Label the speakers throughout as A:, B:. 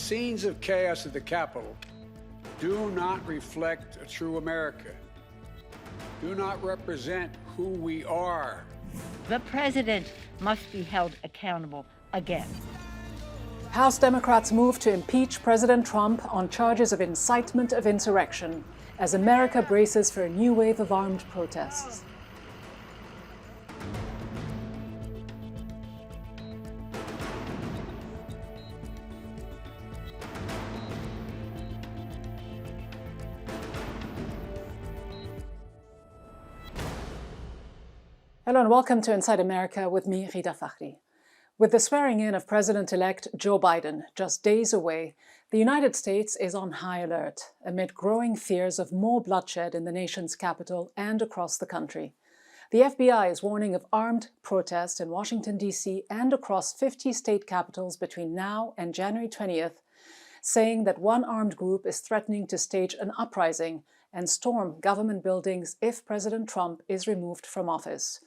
A: scenes of chaos at the Capitol do not reflect a true America, do not represent who we are.
B: The president must be held accountable again.
C: House Democrats move to impeach President Trump on charges of incitement of insurrection as America braces for a new wave of armed protests. Hello and welcome to Inside America with me, Rida Fakhri. With the swearing in of President-elect Joe Biden just days away, the United States is on high alert amid growing fears of more bloodshed in the nation's capital and across the country. The FBI is warning of armed protest in Washington, D.C. and across 50 state capitals between now and January 20th, saying that one armed group is threatening to stage an uprising and storm government buildings if President Trump is removed from office.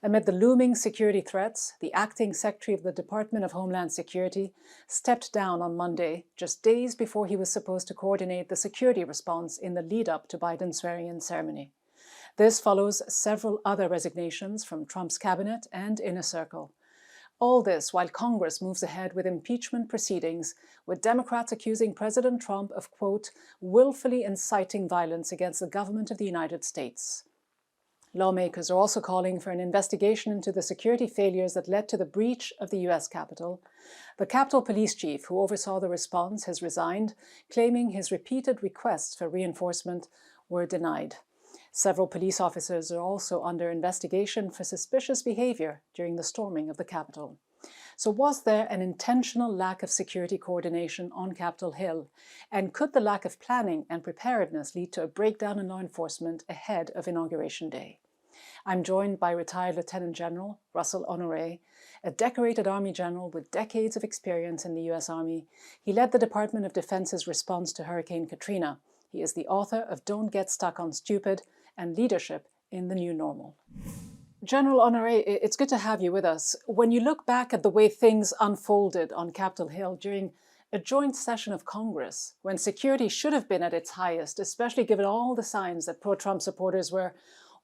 C: Amid the looming security threats, the acting Secretary of the Department of Homeland Security stepped down on Monday, just days before he was supposed to coordinate the security response in the lead-up to Biden's swearing-in ceremony. This follows several other resignations from Trump's cabinet and inner circle. All this while Congress moves ahead with impeachment proceedings, with Democrats accusing President Trump of, quote, willfully inciting violence against the government of the United States. Lawmakers are also calling for an investigation into the security failures that led to the breach of the U.S. Capitol. The Capitol Police Chief, who oversaw the response, has resigned, claiming his repeated requests for reinforcement were denied. Several police officers are also under investigation for suspicious behavior during the storming of the Capitol. So was there an intentional lack of security coordination on Capitol Hill? And could the lack of planning and preparedness lead to a breakdown in law enforcement ahead of Inauguration Day? I'm joined by retired Lieutenant General General Honore, a decorated Army general with decades of experience in the U.S. Army. He led the Department of Defense's response to Hurricane Katrina. He is the author of Don't Get Stuck on Stupid and Leadership in the New Normal. General Honore, it's good to have you with us. When you look back at the way things unfolded on Capitol Hill during a joint session of Congress, when security should have been at its highest, especially given all the signs that pro-Trump supporters were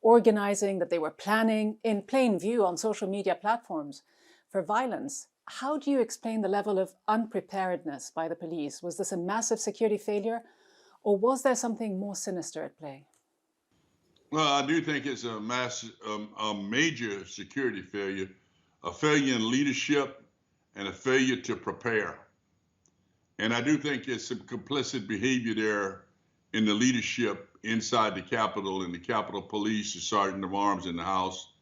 C: organizing, that they were planning in plain view on social media platforms for violence, how do you explain the level of unpreparedness by the police? Was this a massive security failure, or was there something more sinister at play?
D: Well, I do think it's a major security failure, a failure in leadership and a failure to prepare. And I do think it's some complicit behavior there in the leadership inside the Capitol and the Capitol Police, the Sergeant of Arms in the House,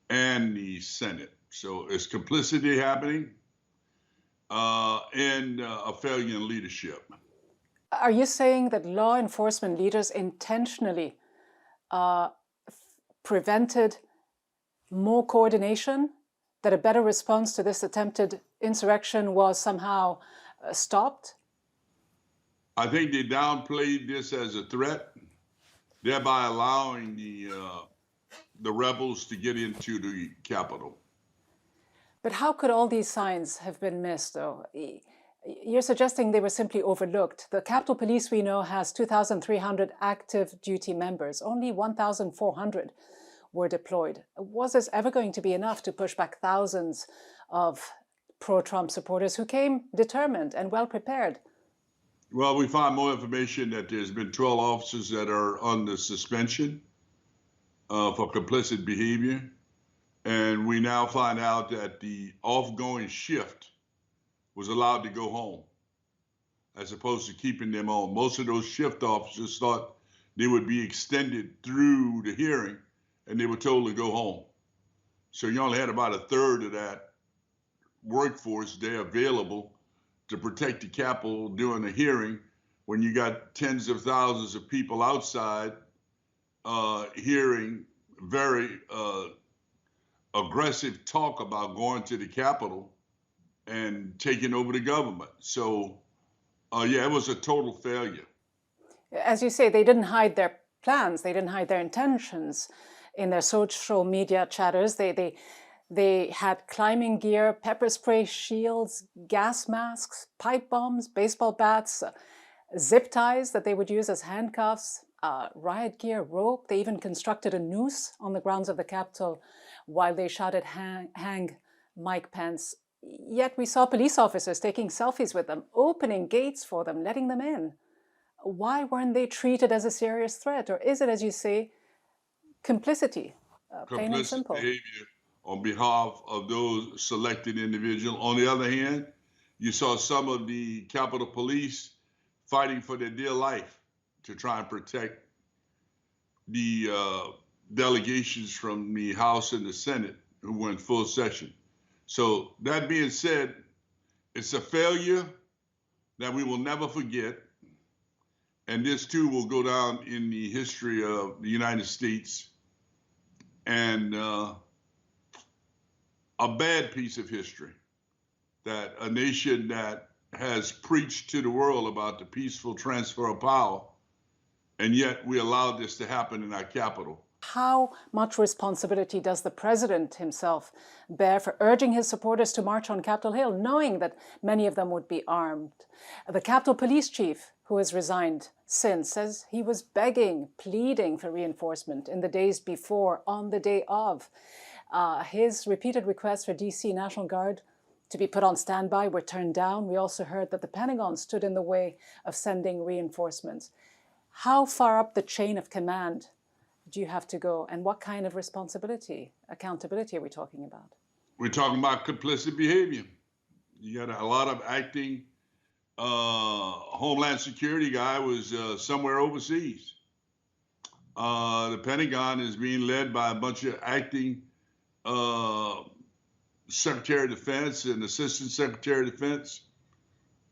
D: and the Senate. So it's complicity happening and a failure in leadership.
C: Are you saying that law enforcement leaders intentionally prevented more coordination, that a better response to this attempted insurrection was somehow stopped?
D: I think they downplayed this as a threat, thereby allowing the rebels to get into the Capitol.
C: But how could all these signs have been missed, though? You're suggesting they were simply overlooked. The Capitol Police, we know, has 2,300 active duty members. Only 1,400 were deployed. Was this ever going to be enough to push back thousands of pro-Trump supporters who came determined and well prepared?
D: Well, we find more information that there's been 12 officers that are under suspension for complicit behavior. And we now find out that the off-going shift was allowed to go home as opposed to keeping them on. Most of those shift officers thought they would be extended through the hearing and they were told to go home. So you only had about a third of that workforce there available to protect the Capitol during the hearing when you got tens of thousands of people outside hearing very aggressive talk about going to the Capitol and taking over the government. So, yeah, it was a total failure.
C: As you say, they didn't hide their plans. They didn't hide their intentions in their social media chatters. They They had climbing gear, pepper spray shields, gas masks, pipe bombs, baseball bats, zip ties that they would use as handcuffs, riot gear, rope. They even constructed a noose on the grounds of the Capitol while they shouted, hang Mike Pence. Yet we saw police officers taking selfies with them, opening gates for them, letting them in. Why weren't they treated as a serious threat? Or is it, as you say, complicity, plain and simple?
D: Behavior on behalf of those selected individuals. On the other hand, you saw some of the Capitol Police fighting for their dear life to try and protect the delegations from the House and the Senate who were in full session. So that being said, it's a failure that we will never forget. And this too will go down in the history of the United States, and a bad piece of history, that a nation that has preached to the world about the peaceful transfer of power, and yet we allowed this to happen in our capital.
C: How much responsibility does the president himself bear for urging his supporters to march on Capitol Hill, knowing that many of them would be armed? The Capitol Police Chief, who has resigned since, says he was begging, pleading for reinforcement in the days before, on the day of. His repeated requests for DC National Guard to be put on standby were turned down. We also heard that the Pentagon stood in the way of sending reinforcements. How far up the chain of command do you have to go, and what kind of responsibility, accountability are we talking about?
D: We're talking about complicit behavior. You got a lot of acting. Homeland Security guy was somewhere overseas. The Pentagon is being led by a bunch of acting Secretary of Defense and Assistant Secretary of Defense.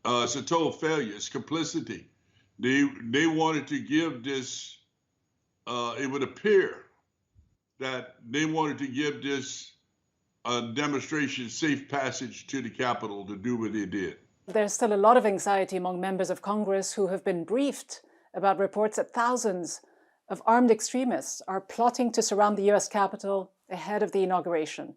D: It's a total failure. It's complicity. They wanted to give this, it would appear that they wanted to give this demonstration safe passage to the Capitol to do what they did.
C: There's still a lot of anxiety among members of Congress who have been briefed about reports that thousands of armed extremists are plotting to surround the US Capitol ahead of the inauguration.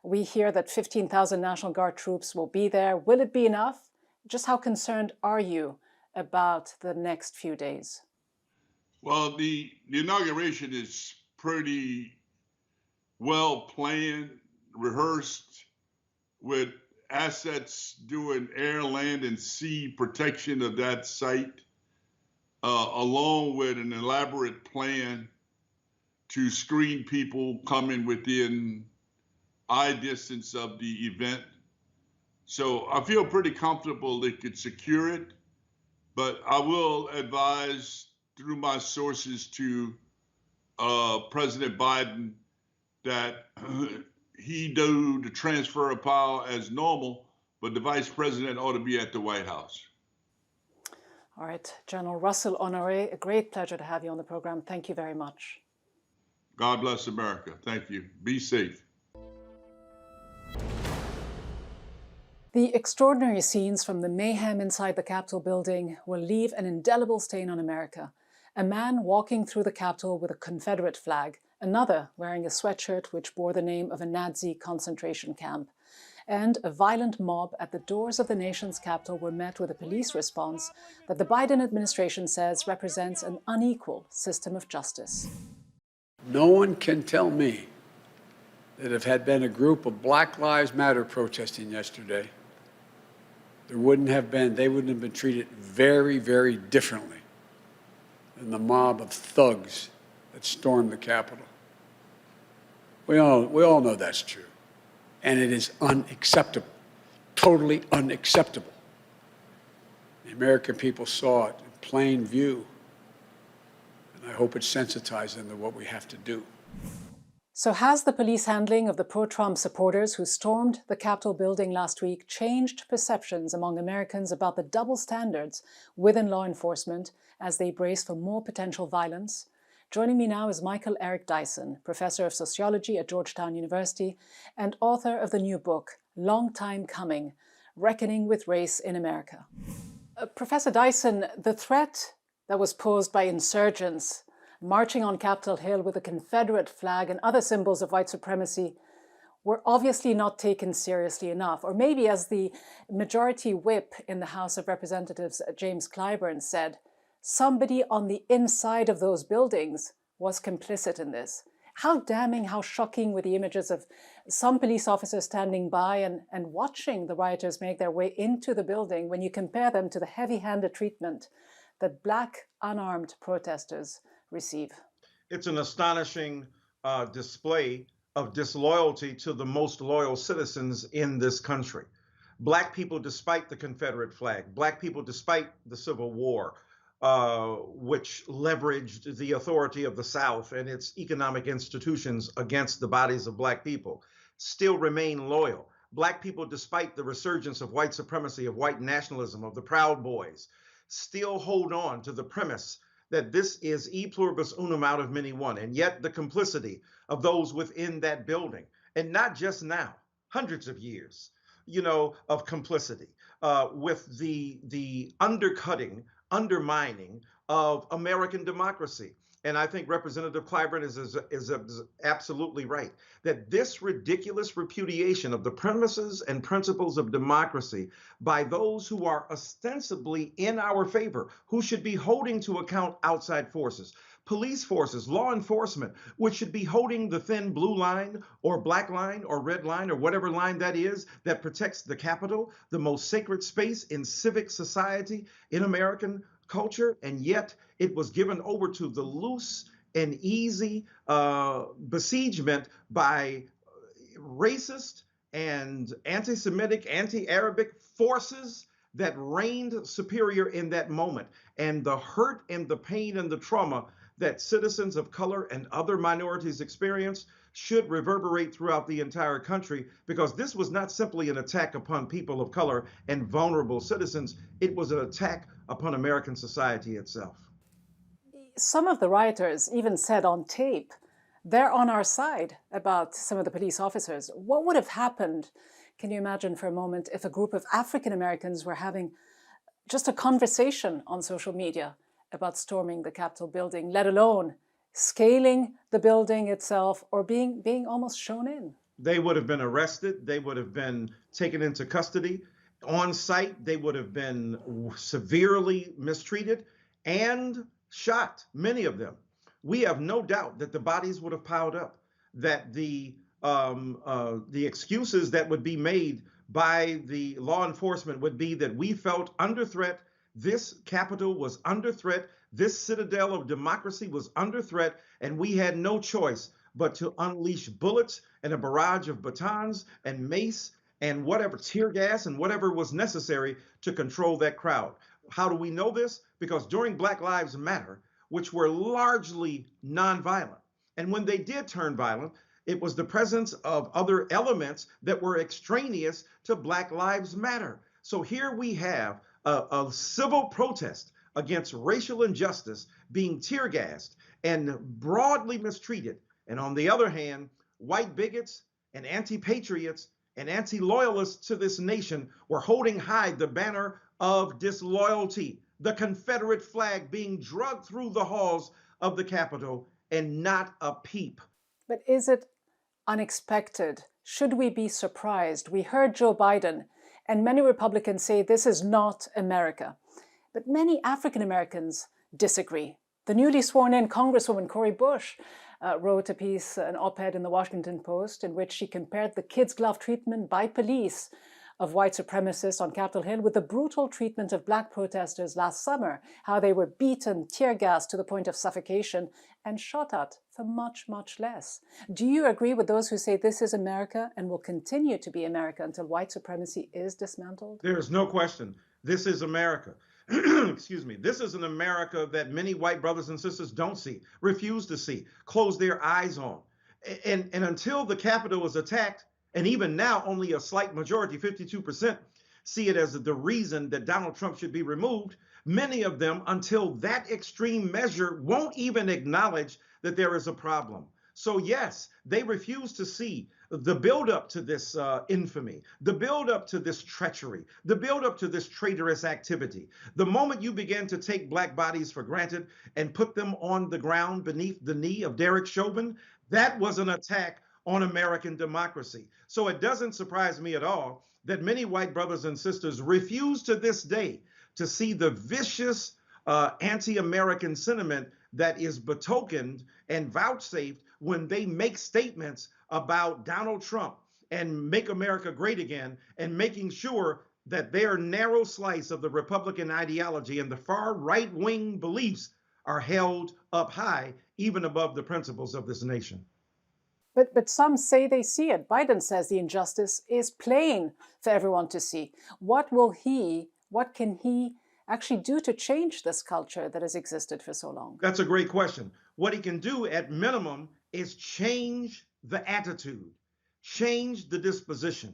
C: We hear that 15,000 National Guard troops will be there. Will it be enough? Just how concerned are you about the next few days?
D: Well, the inauguration is pretty well planned, rehearsed, with assets doing air, land, and sea protection of that site, along with an elaborate plan to screen people coming within eye distance of the event. So I feel pretty comfortable they could secure it, but I will advise through my sources to President Biden that he do the transfer of power as normal, but the vice president ought to be at the White House.
C: All right, General Russell Honore, a great pleasure to have you on the program. Thank you very much.
D: God bless America. Thank you. Be safe.
C: The extraordinary scenes from the mayhem inside the Capitol building will leave an indelible stain on America. A man walking through the Capitol with a Confederate flag, another wearing a sweatshirt which bore the name of a Nazi concentration camp, and a violent mob at the doors of the nation's capital were met with a police response that the Biden administration says represents an unequal system of justice.
A: No one can tell me that if had been a group of Black Lives Matter protesting yesterday, they wouldn't have been treated very, very differently than the mob of thugs that stormed the Capitol. We all know that's true. And it is unacceptable, totally unacceptable. The American people saw it in plain view, and I hope it sensitized them to what we have to do.
C: So has the police handling of the pro-Trump supporters who stormed the Capitol building last week changed perceptions among Americans about the double standards within law enforcement as they brace for more potential violence? Joining me now is Michael Eric Dyson, professor of sociology at Georgetown University and author of the new book, Long Time Coming, Reckoning with Race in America. Professor Dyson, the threat that was posed by insurgents marching on Capitol Hill with a Confederate flag and other symbols of white supremacy were obviously not taken seriously enough. Or maybe, as the majority whip in the House of Representatives, James Clyburn, said, somebody on the inside of those buildings was complicit in this. How damning, how shocking were the images of some police officers standing by and watching the rioters make their way into the building when you compare them to the heavy-handed treatment that Black unarmed protesters receive.
E: It's an astonishing display of disloyalty to the most loyal citizens in this country. Black people, despite the Confederate flag, Black people, despite the Civil War, which leveraged the authority of the South and its economic institutions against the bodies of Black people, still remain loyal. Black people, despite the resurgence of white supremacy, of white nationalism, of the Proud Boys, still hold on to the premise that this is e pluribus unum out of many one, and yet the complicity of those within that building, and not just now, hundreds of years, of complicity with the undercutting, undermining of American democracy. And I think Representative Clyburn is absolutely right, that this ridiculous repudiation of the premises and principles of democracy by those who are ostensibly in our favor, who should be holding to account outside forces, police forces, law enforcement, which should be holding the thin blue line or black line or red line or whatever line that is that protects the Capitol, the most sacred space in civic society in American culture, and yet it was given over to the loose and easy besiegement by racist and anti-Semitic, anti-Arabic forces that reigned superior in that moment. And the hurt and the pain and the trauma that citizens of color and other minorities experience should reverberate throughout the entire country, because this was not simply an attack upon people of color and vulnerable citizens. It was an attack upon American society itself.
C: Some of the rioters even said on tape, they're on our side about some of the police officers. What would have happened, can you imagine for a moment, if a group of African Americans were having just a conversation on social media about storming the Capitol building, let alone scaling the building itself or being almost shown in?
E: They would have been arrested. They would have been taken into custody. On site, they would have been severely mistreated and shot, many of them. We have no doubt that the bodies would have piled up, that the excuses that would be made by the law enforcement would be that we felt under threat. This Capitol was under threat. This citadel of democracy was under threat, and we had no choice but to unleash bullets and a barrage of batons and mace and whatever, tear gas and whatever was necessary to control that crowd. How do we know this? Because during Black Lives Matter, which were largely nonviolent, and when they did turn violent, it was the presence of other elements that were extraneous to Black Lives Matter. So here we have a civil protest against racial injustice being tear gassed and broadly mistreated. And on the other hand, white bigots and anti-patriots and anti-loyalists to this nation were holding high the banner of disloyalty, the Confederate flag being dragged through the halls of the Capitol, and not a peep.
C: But is it unexpected? Should we be surprised? We heard Joe Biden and many Republicans say this is not America. But many African Americans disagree. The newly sworn in Congresswoman Cori Bush wrote a piece, an op-ed in the Washington Post, in which she compared the kid's glove treatment by police of white supremacists on Capitol Hill with the brutal treatment of Black protesters last summer, how they were beaten, tear gassed to the point of suffocation, and shot at for much, much less. Do you agree with those who say this is America and will continue to be America until white supremacy is dismantled?
E: There is no question. This is America. Excuse me. This is an America that many white brothers and sisters don't see, refuse to see, close their eyes on. And until the Capitol was attacked, and even now only a slight majority, 52%, see it as the reason that Donald Trump should be removed, many of them, until that extreme measure, won't even acknowledge that there is a problem. So yes, they refuse to see the buildup to this infamy, the buildup to this treachery, the buildup to this traitorous activity. The moment you begin to take Black bodies for granted and put them on the ground beneath the knee of Derek Chauvin, that was an attack on American democracy. So it doesn't surprise me at all that many white brothers and sisters refuse to this day to see the vicious anti-American sentiment that is betokened and vouchsafed when they make statements about Donald Trump and make America great again, and making sure that their narrow slice of the Republican ideology and the far right-wing beliefs are held up high, even above the principles of this nation.
C: But some say they see it. Biden says the injustice is plain for everyone to see. What can he actually do to change this culture that has existed for so long?
E: That's a great question. What he can do at minimum is change the attitude, change the disposition,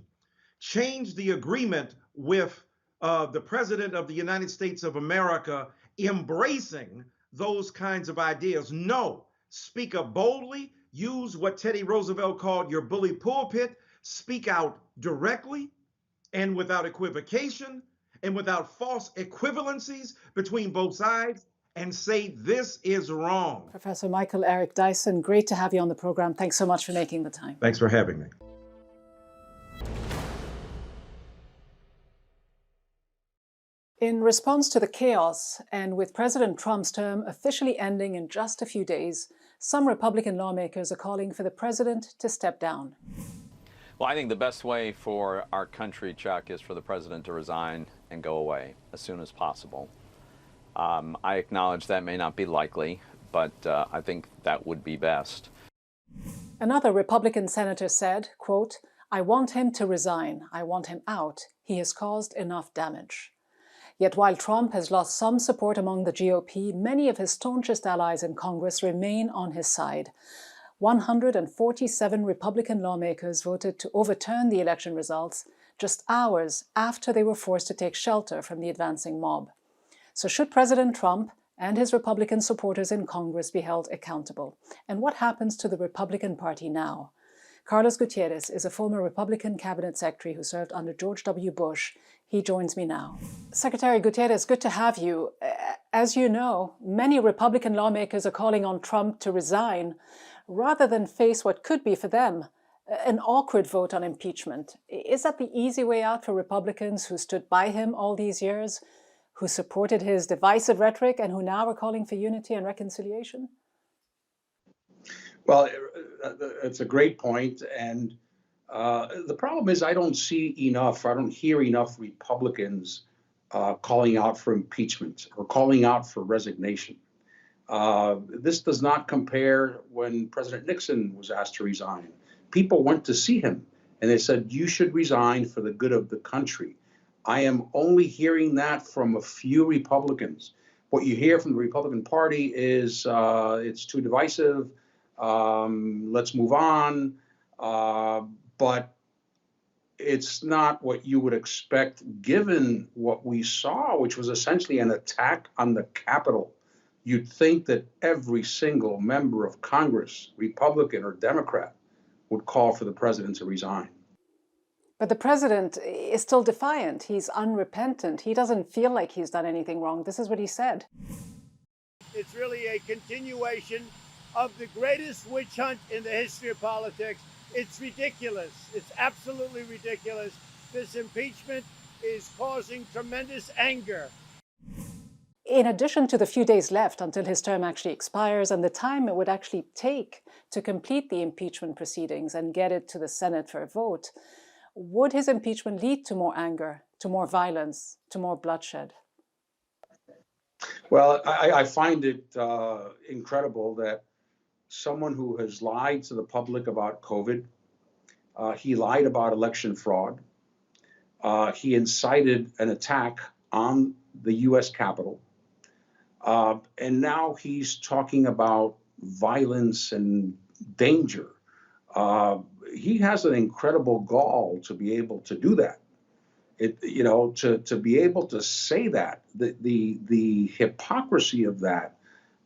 E: change the agreement with the President of the United States of America embracing those kinds of ideas. No, speak up boldly, use what Teddy Roosevelt called your bully pulpit, speak out directly and without equivocation and without false equivalencies between both sides, and say this is wrong.
C: Professor Michael Eric Dyson, great to have you on the program. Thanks so much for making the time.
E: Thanks for having me.
C: In response to the chaos, and with President Trump's term officially ending in just a few days, some Republican lawmakers are calling for the president to step down.
F: Well, I think the best way for our country, Chuck, is for the president to resign and go away as soon as possible. I acknowledge that may not be likely, but I think that would be best.
C: Another Republican senator said, quote, "I want him to resign. I want him out. He has caused enough damage." Yet while Trump has lost some support among the GOP, many of his staunchest allies in Congress remain on his side. 147 Republican lawmakers voted to overturn the election results just hours after they were forced to take shelter from the advancing mob. So should President Trump and his Republican supporters in Congress be held accountable? And what happens to the Republican Party now? Carlos Gutierrez is a former Republican cabinet secretary who served under George W. Bush. He joins me now. Secretary Gutierrez, good to have you. As you know, many Republican lawmakers are calling on Trump to resign rather than face what could be for them an awkward vote on impeachment. Is that the easy way out for Republicans who stood by him all these years, who supported his divisive rhetoric, and who now are calling for unity and reconciliation?
G: Well, it's a great point. And the problem is I don't hear enough Republicans calling out for impeachment or calling out for resignation. This does not compare when President Nixon was asked to resign. People went to see him and they said, you should resign for the good of the country. I am only hearing that from a few Republicans. What you hear from the Republican Party is it's too divisive. Let's move on. But it's not what you would expect given what we saw, which was essentially an attack on the Capitol. You'd think that every single member of Congress, Republican or Democrat, would call for the president to resign.
C: But the president is still defiant. He's unrepentant. He doesn't feel like he's done anything wrong. This is what he said.
H: It's really a continuation of the greatest witch hunt in the history of politics. It's ridiculous. It's absolutely ridiculous. This impeachment is causing tremendous anger.
C: In addition to the few days left until his term actually expires and the time it would actually take to complete the impeachment proceedings and get it to the Senate for a vote, would his impeachment lead to more anger, to more violence, to more bloodshed?
G: Well, I find it incredible that someone who has lied to the public about COVID, he lied about election fraud, he incited an attack on the U.S. Capitol, and now he's talking about violence and danger. He has an incredible gall to be able to do that. To be able to say that, the hypocrisy of that,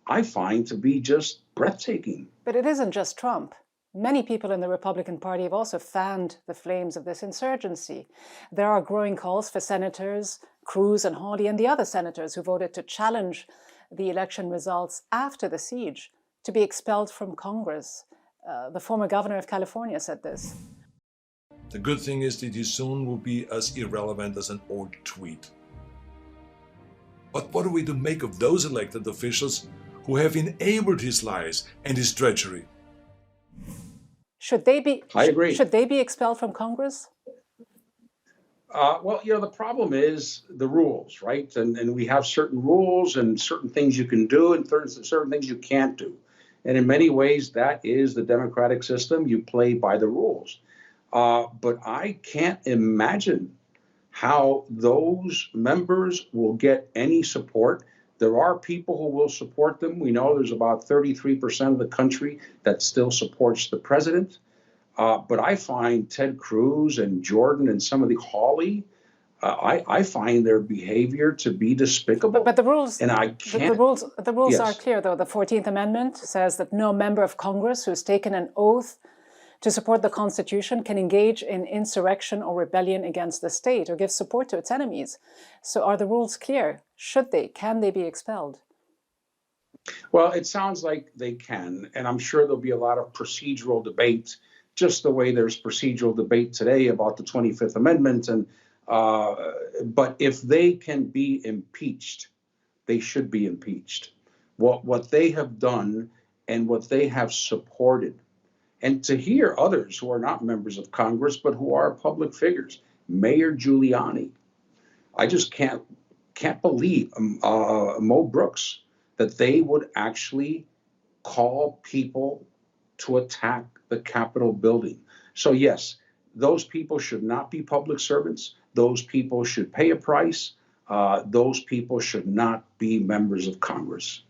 G: I find to be just breathtaking.
C: But it isn't just Trump. Many people in the Republican Party have also fanned the flames of this insurgency. There are growing calls for Senators Cruz and Hawley and the other senators who voted to challenge the election results after the siege to be expelled from Congress. The former governor of California said this.
I: The good thing is that he soon will be as irrelevant as an old tweet. But what are we to make of those elected officials who have enabled his lies and his treachery?
C: Should they be?
G: I agree.
C: Should they be expelled from Congress?
G: Well, the problem is the rules, right? And we have certain rules and certain things you can do and certain things you can't do. And in many ways, that is the democratic system. You play by the rules. But I can't imagine how those members will get any support. There are people who will support them. We know there's about 33% of the country that still supports the president. But I find Ted Cruz and Jordan and some of the Hawley, I find their behavior to be despicable.
C: But the rules,
G: and I can't.
C: The rules
G: Yes.
C: are clear, though. The 14th Amendment says that no member of Congress who's taken an oath to support the Constitution can engage in insurrection or rebellion against the state or give support to its enemies. So are the rules clear? Should they? Can they be expelled?
G: Well, it sounds like they can, and I'm sure there'll be a lot of procedural debate, just the way there's procedural debate today about the 25th Amendment. And but if they can be impeached, they should be impeached. What they have done and what they have supported, and to hear others who are not members of Congress but who are public figures, Mayor Giuliani, I just can't believe Mo Brooks, that they would actually call people to attack the Capitol building. So yes, those people should not be public servants. Those people should pay a price. Those people should not be members of Congress.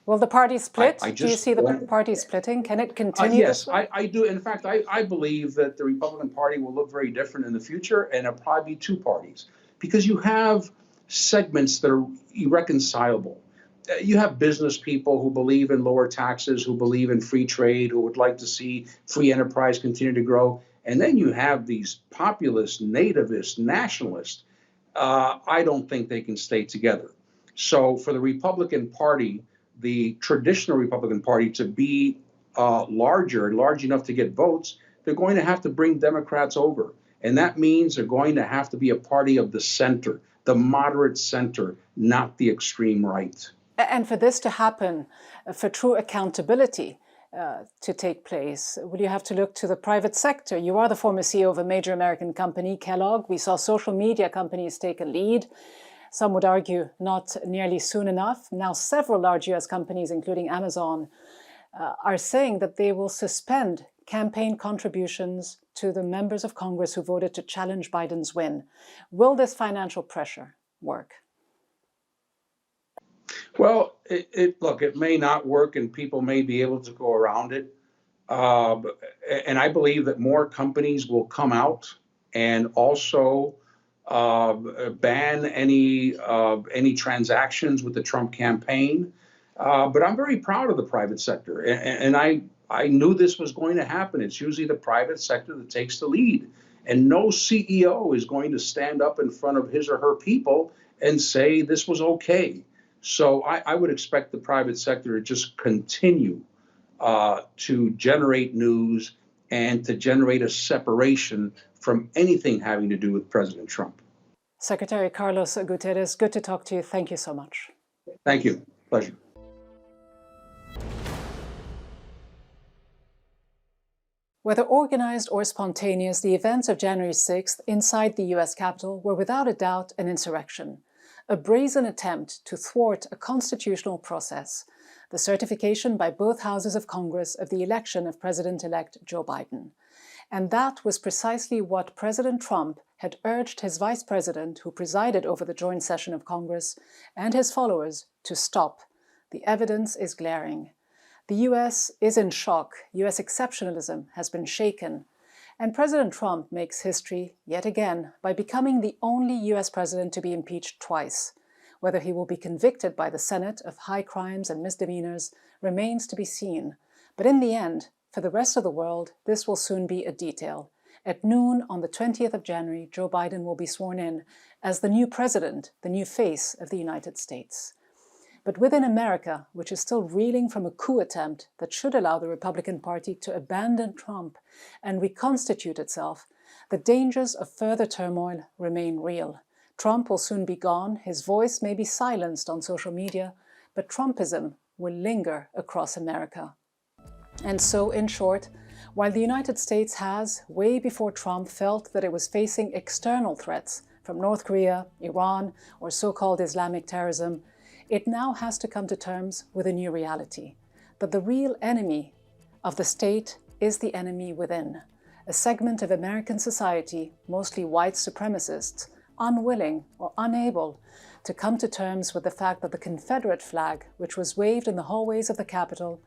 C: Will the party split? Do you see the
G: don't-
C: party splitting? Can it continue
G: Yes,
C: this way?
G: I do. In fact, I believe that the Republican Party will look very different in the future, and it'll probably be two parties, because you have segments that are irreconcilable. You have business people who believe in lower taxes, who believe in free trade, who would like to see free enterprise continue to grow. And then you have these populist, nativist, nationalists. I don't think they can stay together. So for the Republican Party, the traditional Republican Party, to be large enough to get votes, they're going to have to bring Democrats over. And that means they're going to have to be a party of the center, the moderate center, not the extreme right.
C: And for this to happen, for true accountability to take place, will you have to look to the private sector? You are the former CEO of a major American company, Kellogg. We saw social media companies take a lead. Some would argue not nearly soon enough. Now several large US companies, including Amazon, are saying that they will suspend campaign contributions to the members of Congress who voted to challenge Biden's win. Will this financial pressure work?
G: Well, it may not work, and people may be able to go around it. And I believe that more companies will come out and also ban any transactions with the Trump campaign. But I'm very proud of the private sector, and I knew this was going to happen. It's usually the private sector that takes the lead, and no CEO is going to stand up in front of his or her people and say this was okay. So I would expect the private sector to just continue to generate news and to generate a separation from anything having to do with President Trump.
C: Secretary Carlos Gutierrez, good to talk to you. Thank you so much.
G: Thank you. Pleasure.
C: Whether organized or spontaneous, the events of January 6th inside the US Capitol were without a doubt an insurrection, a brazen attempt to thwart a constitutional process, the certification by both houses of Congress of the election of President-elect Joe Biden. And that was precisely what President Trump had urged his vice president, who presided over the joint session of Congress, and his followers to stop. The evidence is glaring. The US is in shock. US exceptionalism has been shaken. And President Trump makes history yet again by becoming the only US president to be impeached twice. Whether he will be convicted by the Senate of high crimes and misdemeanors remains to be seen. But in the end, for the rest of the world, this will soon be a detail. At noon on the 20th of January, Joe Biden will be sworn in as the new president, the new face of the United States. But within America, which is still reeling from a coup attempt that should allow the Republican Party to abandon Trump and reconstitute itself, the dangers of further turmoil remain real. Trump will soon be gone, his voice may be silenced on social media, but Trumpism will linger across America. And so, in short, while the United States has, way before Trump, felt that it was facing external threats from North Korea, Iran, or so-called Islamic terrorism, it now has to come to terms with a new reality, that the real enemy of the state is the enemy within, a segment of American society, mostly white supremacists, unwilling or unable to come to terms with the fact that the Confederate flag, which was waved in the hallways of the Capitol,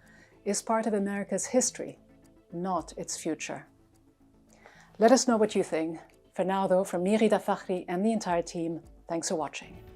C: is part of America's history, not its future. Let us know what you think. For now, though, from me, Rita Fakhri, and the entire team, thanks for watching.